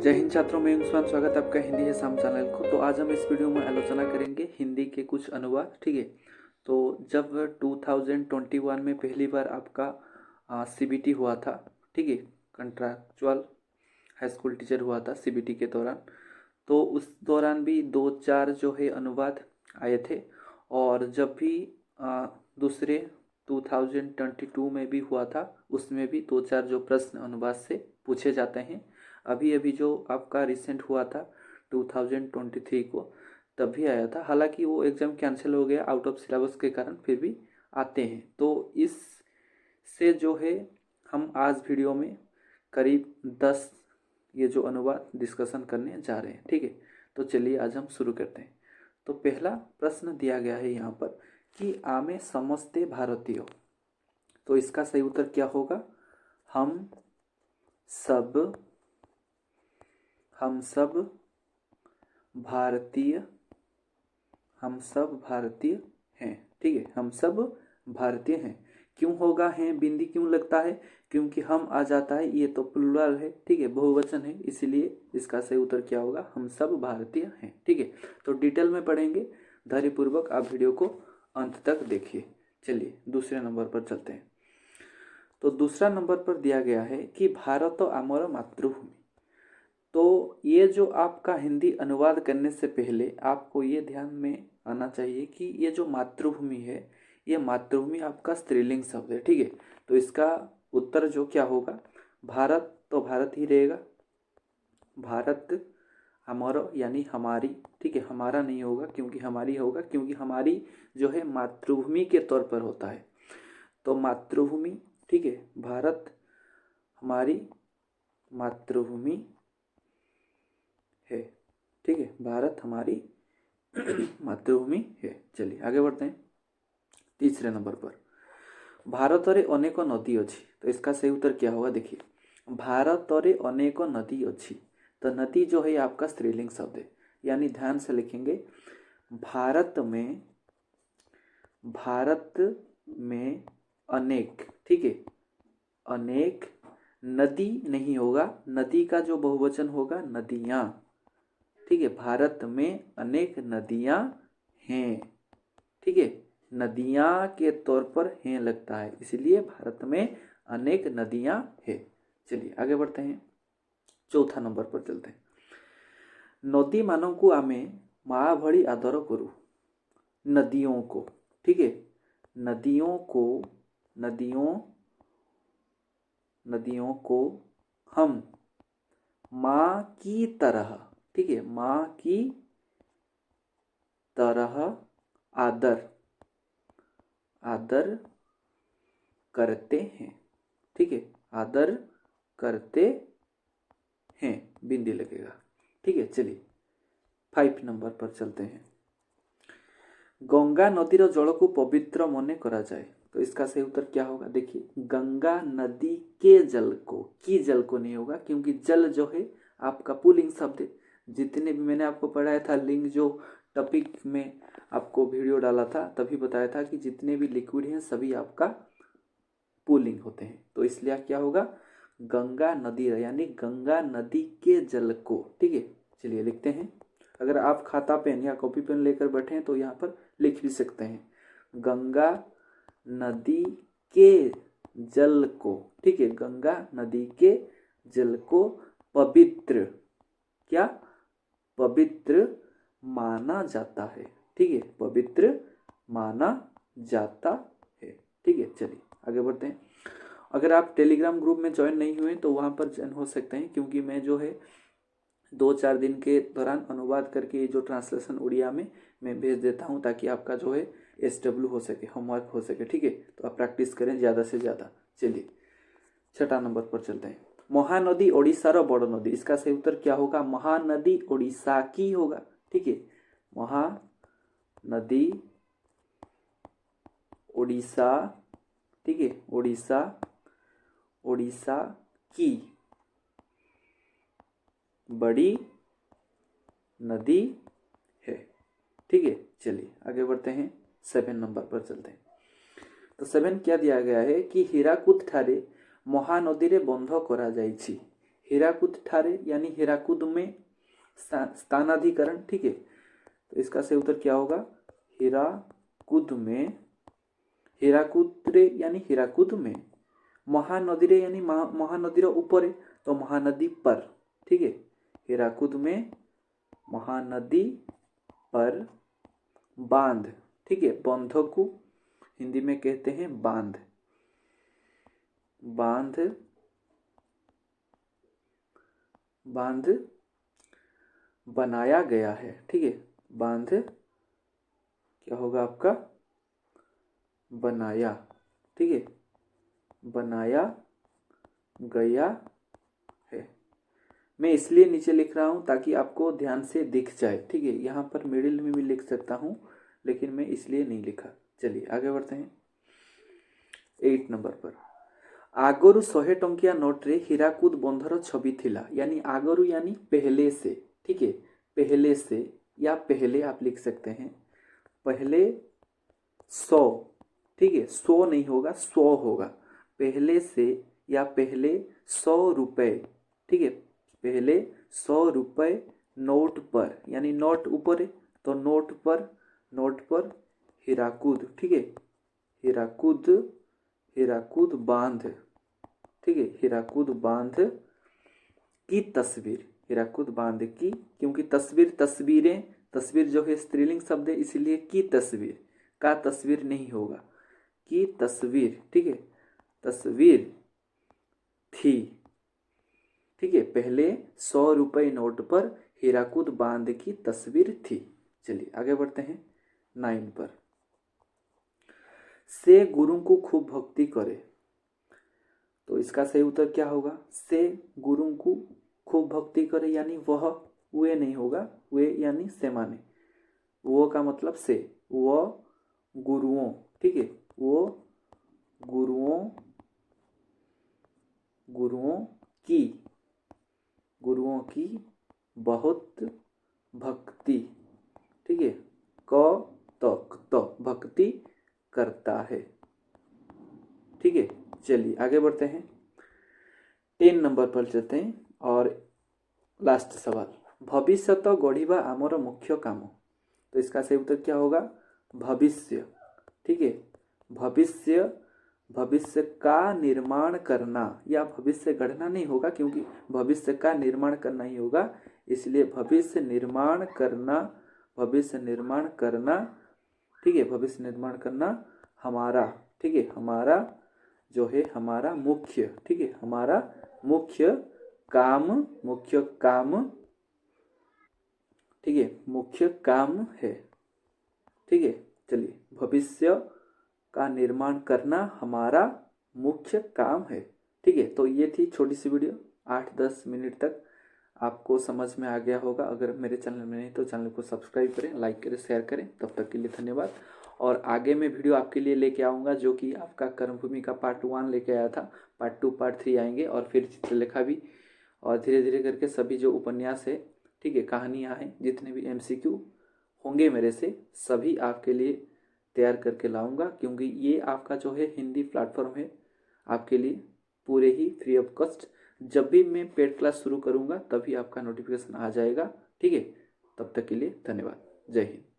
जय हिंद छात्रों, मैं युष्मान। स्वागत है आपका हिंदी है शाम चैनल को। तो आज हम इस वीडियो में आलोचना करेंगे हिंदी के कुछ अनुवाद। ठीक है, तो जब 2021 में पहली बार आपका सीबीटी हुआ था, ठीक है, कंट्रेक्चुअल हाई स्कूल टीचर हुआ था सीबीटी के दौरान, तो उस दौरान भी दो चार जो है अनुवाद आए थे। और जब भी दूसरे 2022 में भी हुआ था, उसमें भी दो चार जो प्रश्न अनुवाद से पूछे जाते हैं। अभी अभी जो आपका रिसेंट हुआ था 2023 को, तभी आया था। हालांकि वो एग्ज़ाम कैंसिल हो गया आउट ऑफ सिलेबस के कारण, फिर भी आते हैं। तो इस से जो है हम आज वीडियो में करीब 10 ये जो अनुवाद डिस्कशन करने जा रहे हैं। ठीक है, तो चलिए आज हम शुरू करते हैं। तो पहला प्रश्न दिया गया है यहाँ पर कि आमे समस्ते भारतीय। तो इसका सही उत्तर क्या होगा? हम सब भारतीय हम सब भारतीय हैं। ठीक है, हम सब भारतीय हैं। क्यों होगा हैं बिंदी क्यों लगता है? क्योंकि हम आ जाता है, ये तो प्लुरल है, ठीक है, बहुवचन है, इसीलिए इसका सही उत्तर क्या होगा? हम सब भारतीय हैं। ठीक है, तो डिटेल में पढ़ेंगे, धैर्यपूर्वक आप वीडियो को अंत तक देखिए। चलिए दूसरे नंबर पर चलते हैं। तो दूसरा नंबर पर दिया गया है कि भारत आमर मातृभूमि। तो ये जो आपका हिंदी अनुवाद करने से पहले आपको ये ध्यान में आना चाहिए कि ये जो मातृभूमि है, ये मातृभूमि आपका स्त्रीलिंग शब्द है। ठीक है, तो इसका उत्तर जो क्या होगा? भारत, तो भारत ही रहेगा। भारत हमारा यानी हमारी, ठीक है, हमारा नहीं होगा क्योंकि हमारी होगा, क्योंकि हमारी जो है मातृभूमि के तौर पर होता है। तो मातृभूमि, ठीक है, भारत हमारी मातृभूमि है। ठीक है, भारत हमारी मातृभूमि है। चलिए आगे बढ़ते हैं। तीसरे नंबर पर भारत रे अनेक नदी अच्छी। तो इसका सही उत्तर क्या होगा? देखिए, भारत रे अनेक नदी अच्छी। तो नदी जो है आपका स्त्रीलिंग शब्द है, यानी ध्यान से लिखेंगे, भारत में अनेक, ठीक है, अनेक नदी नहीं होगा, नदी का जो बहुवचन होगा नदियाँ। ठीक है, भारत में अनेक नदियाँ हैं। ठीक है, नदियाँ के तौर पर हैं लगता है, इसलिए भारत में अनेक नदियाँ हैं। चलिए आगे बढ़ते हैं, चौथा नंबर पर चलते हैं। नदी मानकु आमे माँ भली आदर करू। नदियों को, ठीक है, नदियों को नदियों को हम माँ की तरह, ठीक है, माँ की तरह आदर करते हैं। ठीक है, आदर करते हैं, बिंदी लगेगा। ठीक है, चलिए 5 नंबर पर चलते हैं। गंगा नदीर जल को पवित्र मने करा जाए। तो इसका सही उत्तर क्या होगा? देखिए, गंगा नदी के जल को, की जल को नहीं होगा, क्योंकि जल जो है आपका पुल्लिंग शब्द है। जितने भी मैंने आपको पढ़ाया था लिंग, जो टॉपिक में आपको वीडियो डाला था तभी बताया था कि जितने भी लिक्विड हैं सभी आपका पुल्लिंग होते हैं। तो इसलिए क्या होगा? गंगा नदी, यानी गंगा नदी के जल को। ठीक है, चलिए लिखते हैं। अगर आप खाता पेन या कॉपी पेन लेकर बैठे हैं तो यहाँ पर लिख भी सकते हैं, गंगा नदी के जल को। ठीक है, गंगा नदी के जल को पवित्र, क्या? पवित्र माना जाता है। ठीक है, पवित्र माना जाता है। ठीक है, चलिए आगे बढ़ते हैं। अगर आप टेलीग्राम ग्रुप में ज्वाइन नहीं हुए तो वहाँ पर ज्वाइन हो सकते हैं, क्योंकि मैं जो है 2-4 दिन के दौरान अनुवाद करके जो ट्रांसलेशन उड़िया में मैं भेज देता हूँ, ताकि आपका जो है SW हो सके, होमवर्क हो सके। ठीक है, तो आप प्रैक्टिस करें ज़्यादा से ज़्यादा। चलिए 6ठा नंबर पर चलते हैं। महानदी ओडिशार बड़ नदी। इसका सही उत्तर क्या होगा? महानदी ओडिशा की होगा। ठीक है, महानदी ओडिशा, ठीक है, ओडिशा की बड़ी नदी है। ठीक है, चलिए आगे बढ़ते हैं, 7 नंबर पर चलते हैं। तो 7 क्या दिया गया है कि हीराकुद ठारे महानदी रे बंध करा जाइछि। हीराकुद ठारे यानी हीराकुद में स्थानाधिकरण, ठीक है। तो इसका सही उत्तर क्या होगा? हीराकुद में, हीराकुद रे यानी हीराकुद में, महानदी रे यानी महानदी रो ऊपर, तो महानदी पर, ठीक है। हीराकुद में महानदी पर बांध, ठीक है। बंध को हिंदी में कहते हैं बांध। बांध, बांध बनाया गया है, ठीक है। बांध क्या होगा आपका? बनाया, ठीक है। बनाया गया है। मैं इसलिए नीचे लिख रहा हूं ताकि आपको ध्यान से दिख जाए, ठीक है। यहाँ पर मिडिल में भी लिख सकता हूं, लेकिन मैं इसलिए नहीं लिखा। चलिए आगे बढ़ते हैं 8 नंबर पर। आगरु 100 टंकिया नोट रे हीराकुद बंधर छवि थिला, यानी आगरु यानी पहले से, ठीक है। पहले से या पहले आप लिख सकते हैं। पहले 100, ठीक है। 100 नहीं होगा, 100 होगा। पहले से या पहले 100 रुपए, ठीक है। पहले 100 रुपए नोट पर, यानी नोट ऊपर है तो नोट पर, नोट पर हीराकुद, ठीक है। हीराकुद, हीराकुद बांध, ठीक है। हीराकुद बांध की तस्वीर, हीराकुद बांध की, क्योंकि तस्वीर, तस्वीरें, तस्वीर जो है स्त्रीलिंग शब्द है, इसलिए की तस्वीर, का तस्वीर नहीं होगा, की तस्वीर, ठीक है। तस्वीर थी, ठीक है। पहले 100 रुपए नोट पर हीराकुद बांध की तस्वीर थी। चलिए आगे बढ़ते हैं 9 पर। से गुरु को खूब भक्ति करे, तो इसका सही उत्तर क्या होगा? से गुरु को खूब भक्ति करे यानी वह, वे नहीं होगा, वे यानी से माने, वो का मतलब से, वो गुरुओं, ठीक है। वो गुरुओं, गुरुओं की, गुरुओं की बहुत भक्ति, ठीक है। क तो भक्ति करता है, ठीक है। चलिए आगे बढ़ते हैं 10 नंबर पर चलते हैं और लास्ट सवाल। भविष्य तो गढ़िबा आमर मुख्य काम, तो इसका सही उत्तर क्या होगा? भविष्य, ठीक है। भविष्य, भविष्य का निर्माण करना, या भविष्य गढ़ना नहीं होगा क्योंकि भविष्य का निर्माण करना ही होगा, इसलिए भविष्य निर्माण करना, भविष्य निर्माण करना, ठीक है। भविष्य निर्माण करना हमारा, ठीक है। हमारा जो है हमारा मुख्य, ठीक है। हमारा मुख्य काम, मुख्य काम, ठीक है। मुख्य काम है, ठीक है। चलिए, भविष्य का निर्माण करना हमारा मुख्य काम है, ठीक है। तो ये थी छोटी सी वीडियो, 8-10 मिनट तक आपको समझ में आ गया होगा। अगर मेरे चैनल में नहीं तो चैनल को सब्सक्राइब करें, लाइक करें, शेयर करें। तब तक के लिए धन्यवाद। और आगे मैं वीडियो आपके लिए लेके आऊँगा जो कि आपका कर्मभूमि का पार्ट 1 लेके आया था, पार्ट 2, पार्ट 3 आएंगे, और फिर चित्रलेखा भी, और धीरे धीरे करके सभी जो उपन्यास है, ठीक है, कहानियाँ हैं, जितने भी MCQ होंगे मेरे से, सभी आपके लिए तैयार करके लाऊंगा, क्योंकि ये आपका जो है हिंदी प्लेटफॉर्म है आपके लिए पूरे ही फ्री ऑफ कॉस्ट। जब भी मैं पेड क्लास शुरू करूंगा तभी आपका नोटिफिकेशन आ जाएगा, ठीक है। तब तक के लिए धन्यवाद। जय हिंद।